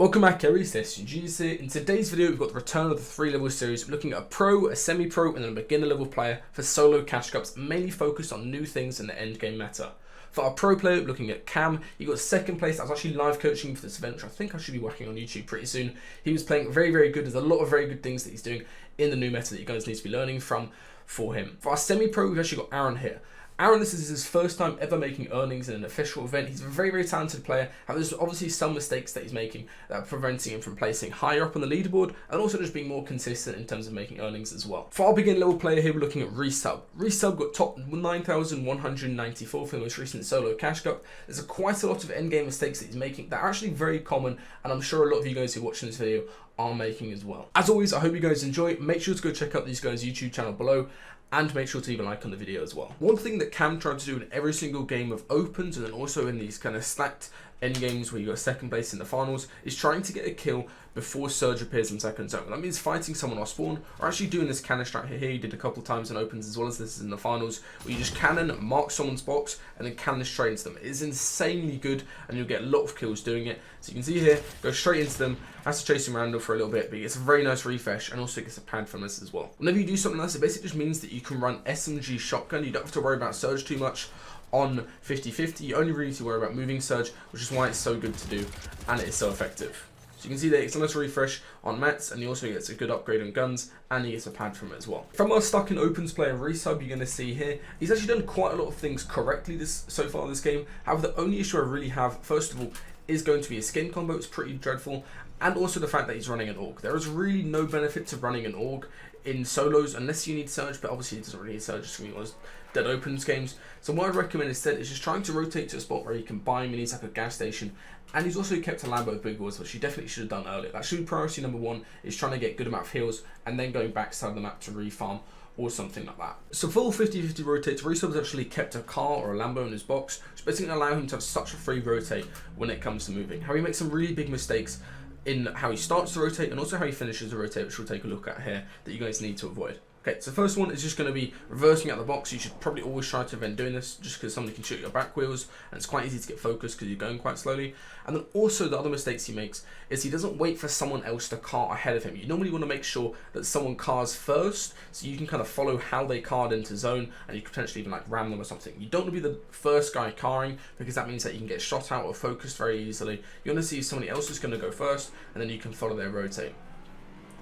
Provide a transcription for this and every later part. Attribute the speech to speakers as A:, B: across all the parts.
A: Welcome back, DestinysJesus here. In today's video, we've got the return of the 3-level series, looking at a pro, a semi-pro, and then a beginner level player for solo cash cups, mainly focused on new things in the endgame meta. For our pro player, looking at Cam, he got second place. I was actually live coaching for this event, which I think I should be working on YouTube pretty soon. He was playing very, very good. There's a lot of very good things that he's doing in the new meta that you guys need to be learning from for him. For our semi-pro, we've actually got Aaron here. Aaron, this is his first time ever making earnings in an official event. He's a very, very talented player. And there's obviously some mistakes that he's making that are preventing him from placing higher up on the leaderboard and also just being more consistent in terms of making earnings as well. For our beginner level player here, we're looking at Reisshub. Reisshub got top 9,194 for the most recent solo cash cup. There's quite a lot of endgame mistakes that he's making that are actually very common, and I'm sure a lot of you guys who are watching this video are making as well. As always, I hope you guys enjoy. Make sure to go check out these guys' YouTube channel below, and make sure to leave a like on the video as well. One thing that Cam tried to do in every single game of opens, and then also in these kind of stacked end games where you got second place in the finals, is trying to get a kill before Surge appears in second zone. That means fighting someone off spawn, or actually doing this cannon strat here. He did a couple times in opens as well as this is in the finals, where you just cannon, mark someone's box, and then cannon straight into them. It is insanely good, and you'll get a lot of kills doing it. So you can see here, go straight into them, has to chase him around for a little bit, but he gets a very nice refresh, and also gets a pad from this as well. Whenever you do something like this, it basically just means that you can run SMG shotgun. You don't have to worry about Surge too much on 50-50. You only really need to worry about moving Surge, which is why it's so good to do, and it is so effective. So you can see that it's a nice refresh on mats, and he also gets a good upgrade on guns, and he gets a pad from it as well. From our stuck in opens player Reisshub, you're going to see here, he's actually done quite a lot of things correctly so far this game. However, the only issue I really have, first of all, is going to be his skin combo. It's pretty dreadful, and also the fact that he's running an AUG. There is really no benefit to running an AUG in solos unless you need Surge, but obviously he doesn't really need Surge, just going to be one of those dead opens games. So what I recommend instead is just trying to rotate to a spot where you can buy minis like a gas station, and he's also kept a Lambo big wheels, which he definitely should have done earlier. That should be priority number one, is trying to get a good amount of heals and then going backside of the map to refarm or something like that. So full 50-50 rotates, Reisshub has actually kept a car or a Lambo in his box, which basically going to allow him to have such a free rotate when it comes to moving. How he makes some really big mistakes in how he starts to rotate and also how he finishes the rotate, which we'll take a look at here, that you guys need to avoid. Okay, so first one is just going to be reversing out the box. You should probably always try to avoid doing this, just because somebody can shoot your back wheels, and it's quite easy to get focused because you're going quite slowly. And then also the other mistakes he makes is he doesn't wait for someone else to car ahead of him. You normally want to make sure that someone cars first, so you can kind of follow how they card into zone, and you could potentially even like ram them or something. You don't want to be the first guy carring, because that means that you can get shot out or focused very easily. You want to see if somebody else is going to go first, and then you can follow their rotate.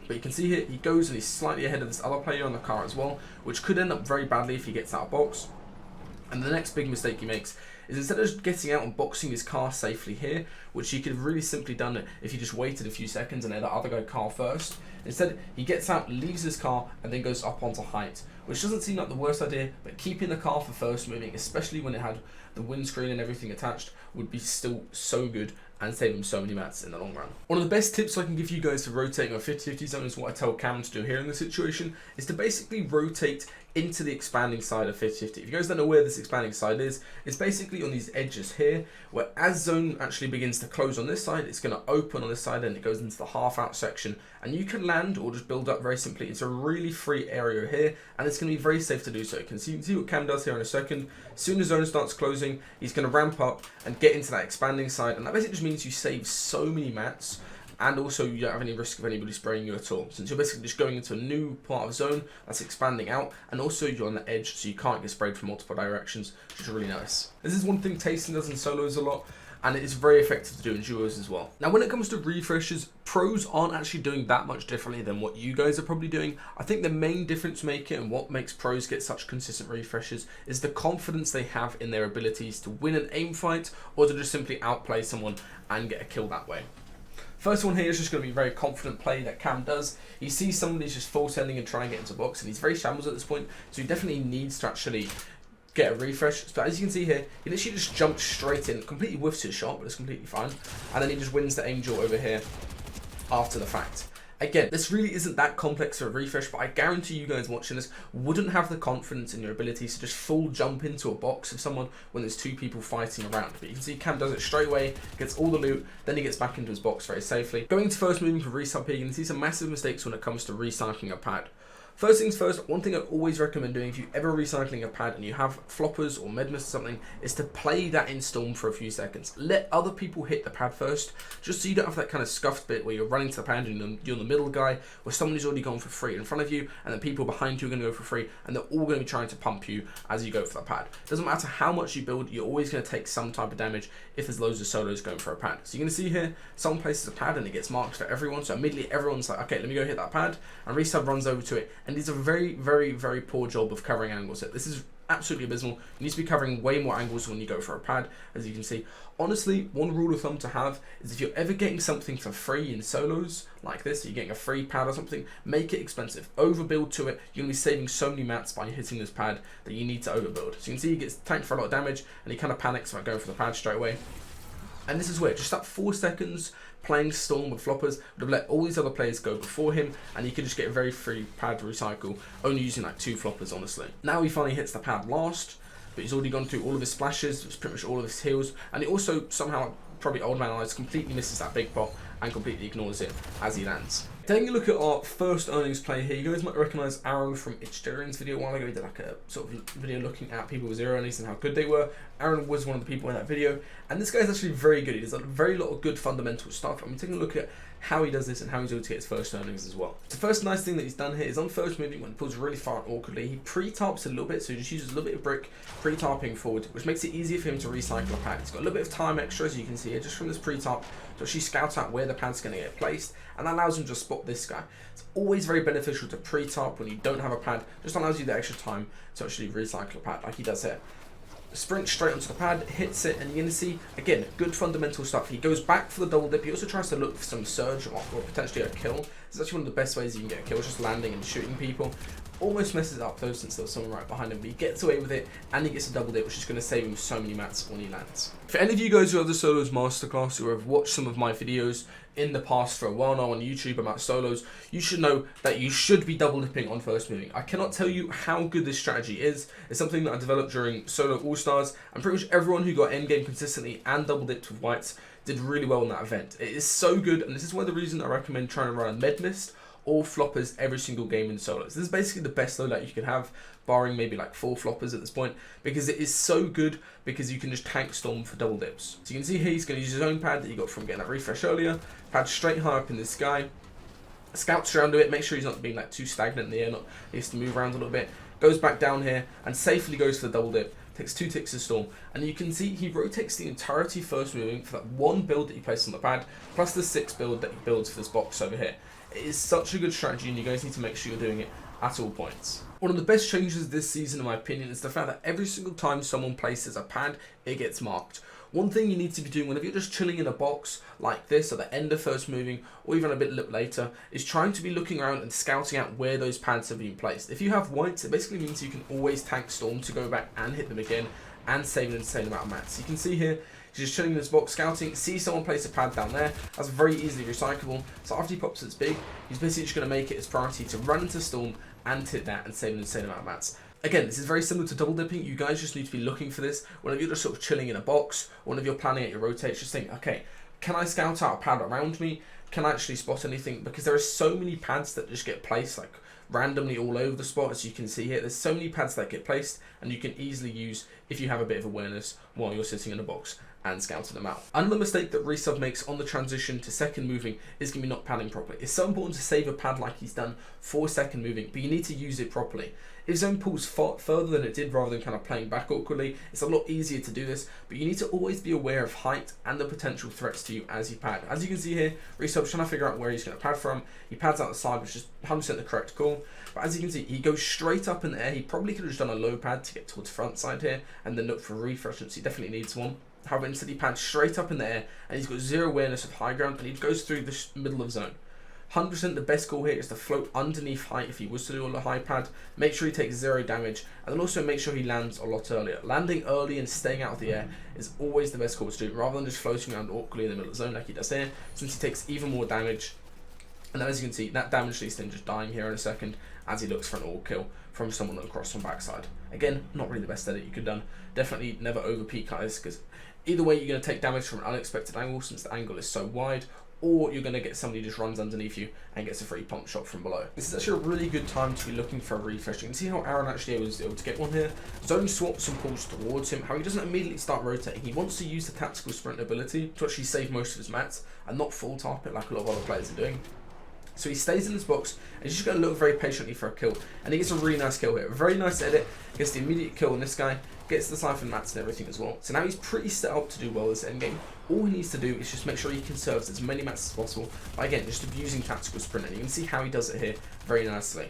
A: But you can see here, he goes and he's slightly ahead of this other player on the car as well, which could end up very badly if he gets out of box. And the next big mistake he makes is instead of just getting out and boxing his car safely here, which he could have really simply done it if he just waited a few seconds and let the other guy car first. Instead, he gets out, leaves his car, and then goes up onto height, which doesn't seem like the worst idea, but keeping the car for first moving, especially when it had the windscreen and everything attached, would be still so good and save him so many mats in the long run. One of the best tips I can give you guys for rotating on 50-50 zone is what I tell Cam to do here in this situation, is to basically rotate into the expanding side of 50-50. If you guys don't know where this expanding side is, it's basically on these edges here, where as zone actually begins to close on this side, it's going to open on this side and it goes into the half out section, and you can land or just build up very simply. It's a really free area here, and it's going to be very safe to do so. You can see what Cam does here in a second. As soon as zone starts closing, he's going to ramp up and get into that expanding side, and that basically just means you save so many mats, and also you don't have any risk of anybody spraying you at all, since you're basically just going into a new part of zone that's expanding out, and also you're on the edge so you can't get sprayed from multiple directions, which is really nice. This is one thing Tasting does in solos a lot, and it is very effective to do in duos as well. Now when it comes to refreshes, pros aren't actually doing that much differently than what you guys are probably doing. I think the main difference maker and what makes pros get such consistent refreshes is the confidence they have in their abilities to win an aim fight, or to just simply outplay someone and get a kill that way. First one here is just going to be a very confident play that Cam does. He sees somebody's just full sending and trying to get into box, and he's very shambles at this point, so he definitely needs to actually get a refresh. But as you can see here, he literally just jumps straight in, completely whiffs his shot, but it's completely fine, and then he just wins the angel over here after the fact. Again, this really isn't that complex of a refresh, but I guarantee you guys watching this wouldn't have the confidence in your abilities to just full jump into a box of someone when there's two people fighting around. But you can see Cam does it straight away, gets all the loot, then he gets back into his box very safely. Going to first moving for Reisshub here, you can see some massive mistakes when it comes to recycling a pad. First things first, one thing I always recommend doing if you're ever recycling a pad and you have floppers or medmist or something, is to play that in Storm for a few seconds. Let other people hit the pad first, just so you don't have that kind of scuffed bit where you're running to the pad and you're the middle guy, where somebody's already gone for free in front of you, and then people behind you are going to go for free, and they're all going to be trying to pump you as you go for that pad. Doesn't matter how much you build, you're always going to take some type of damage if there's loads of solos going for a pad. So you're going to see here, someone places a pad and it gets marked for everyone, so immediately everyone's like, okay, let me go hit that pad, and Reisshub runs over to it, and these are very, very poor job of covering angles. This is absolutely abysmal. You need to be covering way more angles when you go for a pad, as you can see. Honestly, one rule of thumb to have is if you're ever getting something for free in solos like this, you're getting a free pad or something, make it expensive. Overbuild to it. You're going to be saving so many mats by hitting this pad that you need to overbuild. So you can see he gets tanked for a lot of damage, and he kind of panics about going for the pad straight away. And this is where just that 4 seconds playing Storm with floppers would have let all these other players go before him, and he could just get a very free pad to recycle, only using like 2 floppers, honestly. Now he finally hits the pad last, but he's already gone through all of his splashes, it's pretty much all of his heals, and he also somehow, probably Old Man Eyes, completely misses that big pot and completely ignores it as he lands. Taking a look at our first earnings play here, you guys might recognise Aaron from Itchdarian's video a while ago. He did like a sort of video looking at people with 0 earnings and how good they were. Aaron was one of the people in that video, and this guy's actually very good. He does a very lot of good fundamental stuff. I'm taking a look at how he does this and how he's able to get his first earnings as well. The first nice thing that he's done here is on first moving, when he pulls really far and awkwardly, he pre-tarps a little bit, so he just uses a little bit of brick pre-tarping forward, which makes it easier for him to recycle a pad. He's got a little bit of time extra, as you can see here, just from this pre-tarp, to actually scout out where the pad's going to get placed, and that allows him to spot this guy. It's always very beneficial to pre-tarp when you don't have a pad, just allows you the extra time to actually recycle a pad, like he does here. Sprint straight onto the pad, hits it, and you're going to see, again, good fundamental stuff. He goes back for the double dip. He also tries to look for some surge or potentially a kill. It's actually one of the best ways you can get a kill, just landing and shooting people. Almost messes it up though, since there was someone right behind him, but he gets away with it, and he gets a double dip, which is going to save him so many mats when he lands. For any of you guys who have the solos masterclass, who have watched some of my videos in the past for a while now on YouTube about solos, you should know that you should be double dipping on first moving. I cannot tell you how good this strategy is. It's something that I developed during Solo All-Stars, and pretty much everyone who got endgame consistently and double dipped with whites did really well in that event. It is so good, and this is one of the reasons I recommend trying to run a med mist or floppers every single game in solos. This is basically the best loadout you can have, barring maybe like 4 floppers at this point, because it is so good because you can just tank Storm for double dips. So you can see here he's going to use his own pad that he got from getting that refresh earlier, pad straight high up in the sky, scouts around a bit, make sure he's not being like too stagnant in the air, he has to move around a little bit, goes back down here and safely goes for the double dip, takes 2 ticks to Storm, and you can see he rotates the entirety first moving for that 1 build that he placed on the pad, plus the 6 build that he builds for this box over here. It is such a good strategy, and you guys need to make sure you're doing it at all points. One of the best changes this season, in my opinion, is the fact that every single time someone places a pad, it gets marked. One thing you need to be doing whenever you're just chilling in a box like this at the end of first moving, or even a bit later, is trying to be looking around and scouting out where those pads have been placed. If you have whites, it basically means you can always tank Storm to go back and hit them again and save an insane amount of mats. You can see here, he's just chilling in this box, scouting, sees someone place a pad down there. That's very easily recyclable. So after he pops its big, he's basically just going to make it his priority to run into Storm and hit that and save an insane amount of mats. Again, this is very similar to double dipping. You guys just need to be looking for this. Whenever you're just sort of chilling in a box, or whenever you're planning out your rotates, just think, okay, can I scout out a pad around me? Can I actually spot anything? Because there are so many pads that just get placed like randomly all over the spot, as you can see here. There's so many pads that get placed, and you can easily use if you have a bit of awareness while you're sitting in a box and scouting them out. Another mistake that Reisshub makes on the transition to second moving is going to be not padding properly. It's so important to save a pad like he's done for second moving, but you need to use it properly. If zone pulls further than it did, rather than kind of playing back awkwardly, it's a lot easier to do this, but you need to always be aware of height and the potential threats to you as you pad. As you can see here, Reisshub's trying to figure out where he's going to pad from. He pads out the side, which is 100% the correct call, but as you can see, he goes straight up in the air. He probably could have just done a low pad to get towards the front side here, and then look for refreshments. He definitely needs one. However, instead he pads straight up in the air, and he's got zero awareness of high ground, and he goes through the middle of zone. 100% the best call here is to float underneath height if he was to do a high pad. Make sure he takes 0 damage, and then also make sure he lands a lot earlier. Landing early and staying out of the air is always the best call to do, rather than just floating around awkwardly in the middle of the zone like he does here, since he takes even more damage. And then as you can see, that damage leads to him just dying here in a second as he looks for an all kill from someone across from backside. Again, not really the best edit you could have done. Definitely never over peak like this, because either way you're going to take damage from an unexpected angle, since the angle is so wide, or you're going to get somebody who just runs underneath you and gets a free pump shot from below. This is actually a really good time to be looking for a refresh. You can see how Aaron actually was able to get one here. Zone swaps and pulls towards him, how he doesn't immediately start rotating. He wants to use the tactical sprint ability to actually save most of his mats and not full tarp it like a lot of other players are doing. So he stays in this box and he's just going to look very patiently for a kill. And he gets a really nice kill here. A very nice edit. Gets the immediate kill on this guy. Gets the siphon mats and everything as well. So now he's pretty set up to do well this endgame. All he needs to do is just make sure he conserves as many mats as possible by, again, just abusing tactical sprint. And you can see how he does it here very nicely.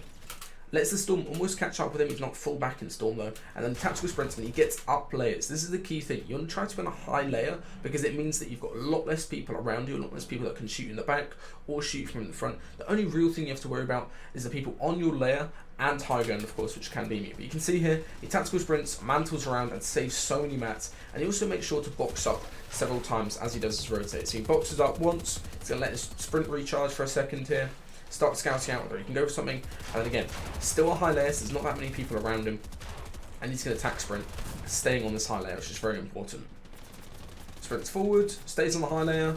A: Lets the Storm almost catch up with him. He's not full back in Storm though. And then tactical sprints and he gets up layers. This is the key thing. You want to try to win a high layer because it means that you've got a lot less people around you, a lot less people that can shoot in the back or shoot from the front. The only real thing you have to worry about is the people on your layer and high ground, of course, which can be me. But you can see here, he tactical sprints, mantles around and saves so many mats. And he also makes sure to box up several times as he does his rotate. So he boxes up once. He's going to let his sprint recharge for a second here. Start scouting out, or he can go for something, and then again, still a high layer, so there's not that many people around him, and he's going to attack sprint, staying on this high layer, which is very important. Sprints forward, stays on the high layer,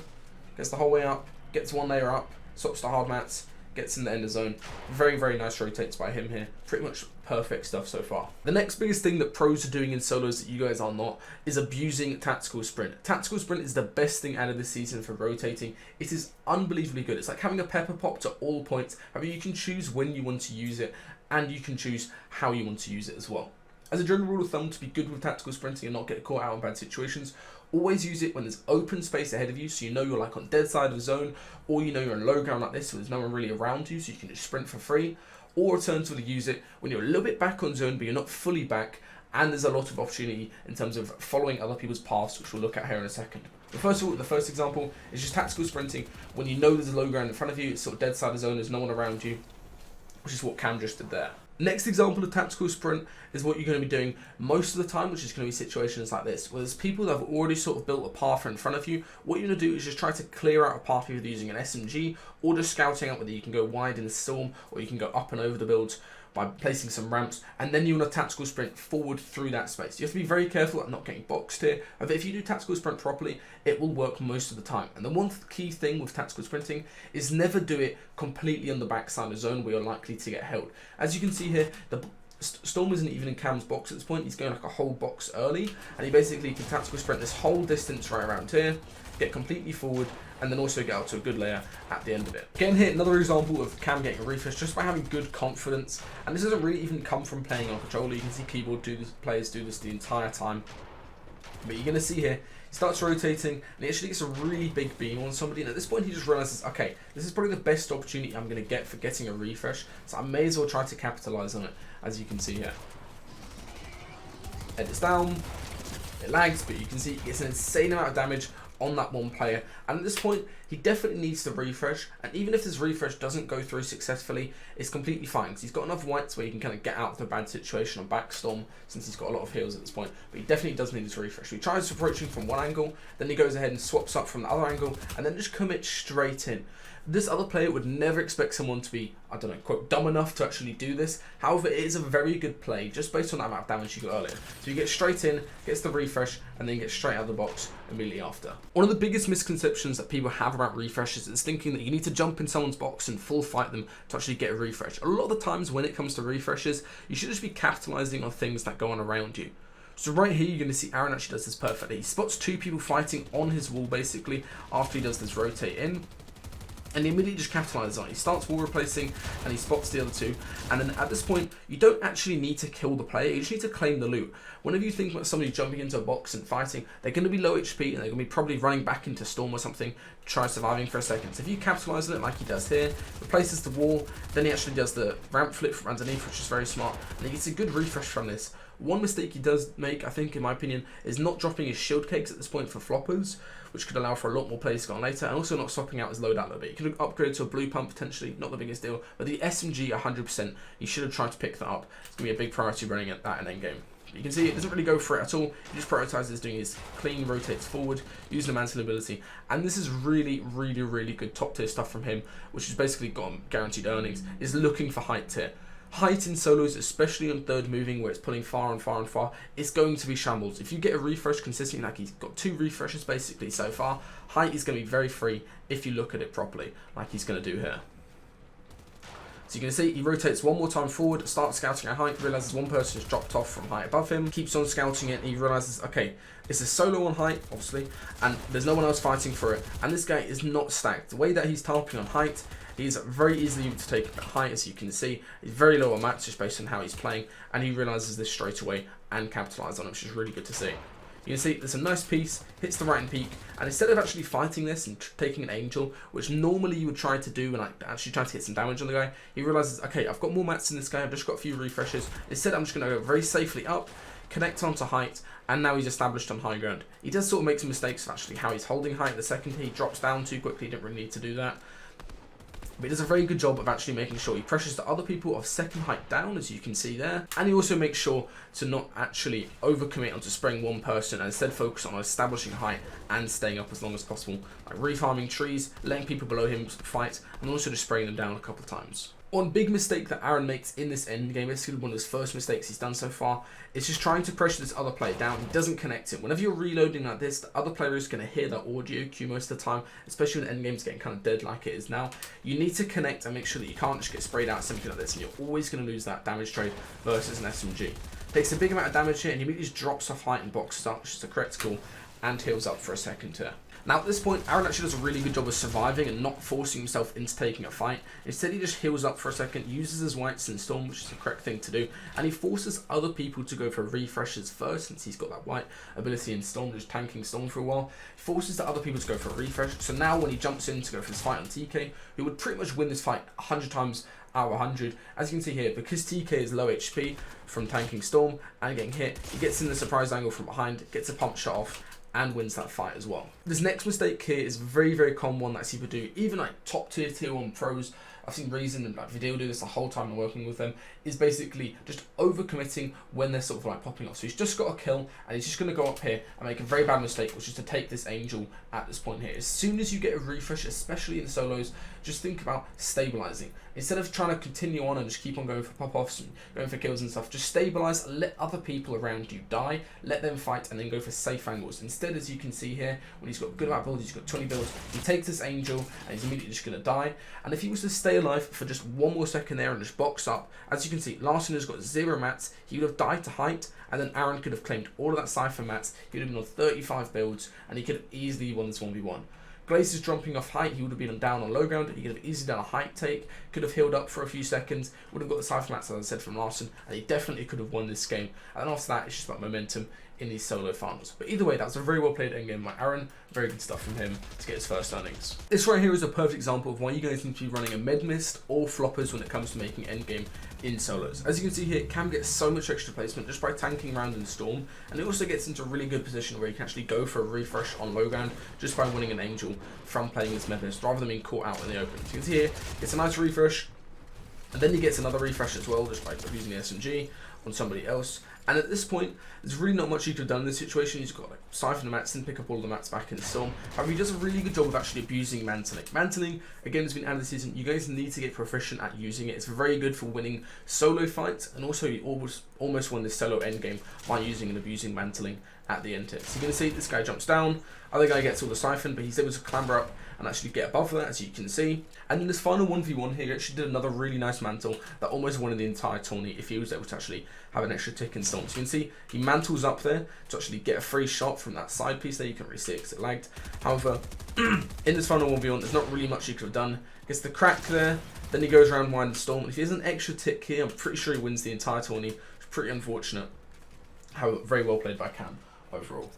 A: gets the whole way up, gets one layer up, swaps to hard mats, gets in the ender zone. Very, very nice rotates by him here. Pretty much perfect stuff so far. The next biggest thing that pros are doing in solos that you guys are not is abusing tactical sprint. Tactical sprint is the best thing out of this season for rotating. It is unbelievably good. It's like having a pepper pop to all points. However, you can choose when you want to use it and you can choose how you want to use it as well. As a general rule of thumb, to be good with tactical sprinting and not get caught out in bad situations, always use it when there's open space ahead of you, so you know you're like on dead side of the zone, or you know you're in low ground like this, so there's no one really around you, so you can just sprint for free. Or alternatively, use it when you're a little bit back on zone, but you're not fully back, and there's a lot of opportunity in terms of following other people's paths, which we'll look at here in a second. But first of all, the first example is just tactical sprinting when you know there's a low ground in front of you, it's sort of dead side of the zone, there's no one around you, which is what Cam just did there. Next example of tactical sprint is what you're going to be doing most of the time, which is going to be situations like this, where there's people that have already sort of built a path in front of you. What you're going to do is just try to clear out a path either using an SMG or just scouting out whether you can go wide in the storm or you can go up and over the builds by placing some ramps, and then you want a tactical sprint forward through that space. You have to be very careful at not getting boxed here. But if you do tactical sprint properly, it will work most of the time. And the one key thing with tactical sprinting is never do it completely on the backside of the zone where you're likely to get held. As you can see here, the Storm isn't even in Cam's box at this point. He's going like a whole box early, and he basically can tactical sprint this whole distance right around here, get completely forward, and then also get out to a good layer at the end of it. Again here, another example of Cam getting a refresh just by having good confidence. And this doesn't really even come from playing on controller. You can see keyboard players do this the entire time. But you're going to see here, he starts rotating, and he actually gets a really big beam on somebody. And at this point, he just realizes, okay, this is probably the best opportunity I'm going to get for getting a refresh. So I may as well try to capitalize on it, as you can see here. Edits down, it lags, but you can see it gets an insane amount of damage on that one player, and at this point he definitely needs to refresh, and even if this refresh doesn't go through successfully, it's completely fine because he's got enough whites where he can kind of get out of the bad situation on backstorm since he's got a lot of heals at this point. But he definitely does need his refresh. So he tries approaching from one angle, then he goes ahead and swaps up from the other angle and then just commit straight in. This other player would never expect someone to be, I don't know, quote, dumb enough to actually do this. However, it is a very good play just based on that amount of damage you got earlier. So you get straight in, gets the refresh, and then get straight out of the box immediately after. One of the biggest misconceptions that people have about refreshes is thinking that you need to jump in someone's box and full fight them to actually get a refresh. A lot of the times when it comes to refreshes, you should just be capitalizing on things that go on around you. So right here, you're going to see Aaron actually does this perfectly. He spots two people fighting on his wall basically after he does this rotate in. And he immediately just capitalizes on it. He starts wall replacing and he spots the other two. And then at this point, you don't actually need to kill the player. You just need to claim the loot. Whenever you think about somebody jumping into a box and fighting, they're going to be low HP and they're going to be probably running back into storm or something, try surviving for a second. So if you capitalize on it like he does here, replaces the wall, then he actually does the ramp flip from underneath, which is very smart. And he gets a good refresh from this. One mistake he does make, I think, in my opinion, is not dropping his shield cakes at this point for floppers, which could allow for a lot more plays to go on later, and also not swapping out his loadout a little bit. You could upgrade to a blue pump potentially, not the biggest deal, but the SMG 100%, you should have tried to pick that up. It's going to be a big priority running at that in endgame. You can see it doesn't really go for it at all. He just prioritizes doing his clean rotates forward, using the mantle ability, and this is really, really, really good top tier stuff from him, which has basically got guaranteed earnings, is looking for height tier. Height in solos, especially on third moving where it's pulling far and far and far, it's going to be shambles. If you get a refresh consistently, like he's got 2 refreshes basically so far, height is going to be very free if you look at it properly, like he's going to do here. So you can see he rotates one more time forward, starts scouting at height, realizes one person has dropped off from height above him, keeps on scouting it, and he realizes, okay, it's a solo on height, obviously, and there's no one else fighting for it, and this guy is not stacked. The way that he's tarping on height, he's very easily able to take it at height, as you can see. He's very low on mats just based on how he's playing, and he realizes this straight away and capitalizes on it, which is really good to see. You can see there's a nice piece, hits the right and peak, and instead of actually fighting this and taking an angel, which normally you would try to do and actually try to get some damage on the guy, he realizes, okay, I've got more mats than this guy, I've just got a few refreshes. Instead, I'm just going to go very safely up, connect onto height, and now he's established on high ground. He does sort of make some mistakes of actually how he's holding height. The second he drops down too quickly, he didn't really need to do that. But he does a very good job of actually making sure he pressures the other people of second height down, as you can see there. And he also makes sure to not actually overcommit onto spraying one person and instead focus on establishing height and staying up as long as possible. Like refarming trees, letting people below him fight, and also just spraying them down a couple of times. One big mistake that Aaron makes in this end game, basically one of his first mistakes he's done so far, is just trying to pressure this other player down. He doesn't connect him. Whenever you're reloading like this, the other player is going to hear that audio cue most of the time, especially when the end game's getting kind of dead like it is now. You need to connect and make sure that you can't just get sprayed out simply like this, and you're always going to lose that damage trade versus an SMG. Takes a big amount of damage here, and he immediately just drops off height and boxes up, which is the correct call, and heals up for a second here. Now at this point, Aaron actually does a really good job of surviving and not forcing himself into taking a fight. Instead, he just heals up for a second, uses his whites in Storm, which is the correct thing to do, and he forces other people to go for refreshes first, since he's got that white ability in Storm, just tanking Storm for a while. He forces the other people to go for a refresh, so now when he jumps in to go for his fight on TK, who would pretty much win this fight 100 times out of 100, as you can see here, because TK is low HP from tanking Storm and getting hit, he gets in the surprise angle from behind, gets a pump shot off, and wins that fight as well. This next mistake here is a very, very common one that people do, even like top tier 1 pros. I've seen Reason and like Video do this the whole time I'm working with them, is basically just overcommitting when they're sort of like popping off. So he's just got a kill and he's just going to go up here and make a very bad mistake, which is to take this angel at this point here. As soon as you get a refresh, especially in solos, just think about stabilizing. Instead of trying to continue on and just keep on going for pop-offs and going for kills and stuff, just stabilize, let other people around you die, let them fight, and then go for safe angles. Instead, as you can see here, when he's got a good amount of builds, he's got 20 builds, he takes this angel and he's immediately just going to die. And if he was to stay alive for just one more second there and just box up, as you can see, Larson has got 0 mats, he would have died to height, and then Aaron could have claimed all of that Cypher mats, he would have been on 35 builds, and he could have easily won this 1v1. Glaze is jumping off height, he would have been down on low ground, he could have easily done a height take, could have healed up for a few seconds, would have got the Cypher mats, as I said, from Larson, and he definitely could have won this game. And then after that, it's just about momentum in these solo finals. But either way, that was a very well played endgame by Aaron. Very good stuff from him to get his first earnings. This right here is a perfect example of why you guys need to be running a med mist or floppers when it comes to making endgame in solos. As you can see here, Cam gets so much extra placement just by tanking around in Storm, and it also gets into a really good position where you can actually go for a refresh on low ground just by winning an angel from playing this med mist rather than being caught out in the open. So you can see here, gets a nice refresh, and then he gets another refresh as well just by using the SMG on somebody else. And at this point, there's really not much he could have done in this situation. He's got to siphon the mats and pick up all the mats back in Storm. However, he does a really good job of actually abusing mantling. Mantling, again, has been added this season. You guys need to get proficient at using it. It's very good for winning solo fights, and also you almost won this solo endgame by using and abusing mantling at the end here. So you're going to see this guy jumps down, other guy gets all the siphon, but he's able to clamber up and actually get above that, as you can see. And in this final 1v1 here, he actually did another really nice mantle that almost won the entire tourney if he was able to actually have an extra tick in Storm. So you can see he mantles up there to actually get a free shot from that side piece there. You can't really see it because it lagged. However, in this final 1v1, there's not really much he could have done. Gets the crack there, then he goes around wide and Storm. And if he has an extra tick here, I'm pretty sure he wins the entire tourney. It's pretty unfortunate. However, very well played by Cam overall.